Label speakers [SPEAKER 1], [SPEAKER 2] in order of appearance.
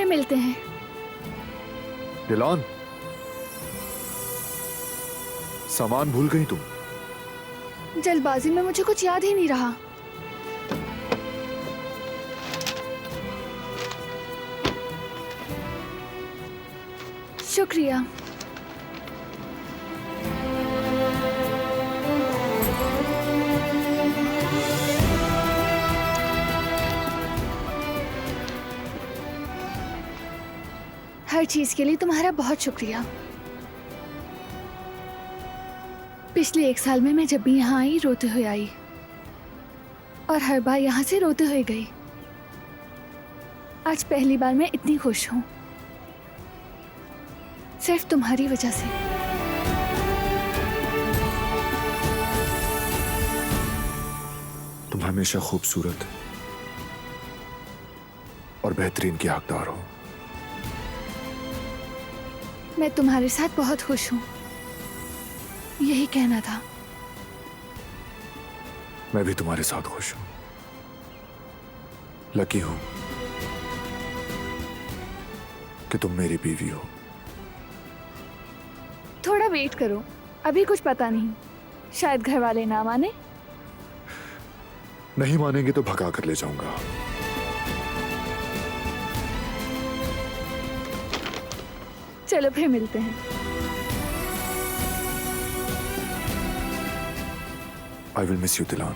[SPEAKER 1] मिलते हैं।
[SPEAKER 2] डिलॉन, सामान भूल गई तुम?
[SPEAKER 1] जल्दबाजी में मुझे कुछ याद ही नहीं रहा। शुक्रिया। हर चीज के लिए तुम्हारा बहुत शुक्रिया। पिछले 1 साल में मैं जब भी यहाँ आई रोते हुए आई और हर बार यहाँ से रोते हुए गई। आज पहली बार मैं इतनी खुश हूँ, सिर्फ तुम्हारी वजह से।
[SPEAKER 2] तुम हमेशा खूबसूरत और बेहतरीन की हकदार हो।
[SPEAKER 1] मैं तुम्हारे साथ बहुत खुश हूँ, यही कहना था।
[SPEAKER 2] मैं भी तुम्हारे साथ खुश हूं। लकी हूं कि तुम मेरी बीवी हो।
[SPEAKER 1] थोड़ा वेट करो, अभी कुछ पता नहीं, शायद घर वाले ना माने।
[SPEAKER 2] नहीं मानेंगे तो भगा कर ले जाऊंगा।
[SPEAKER 1] चलो फिर मिलते हैं।
[SPEAKER 2] I will miss you, Dilan.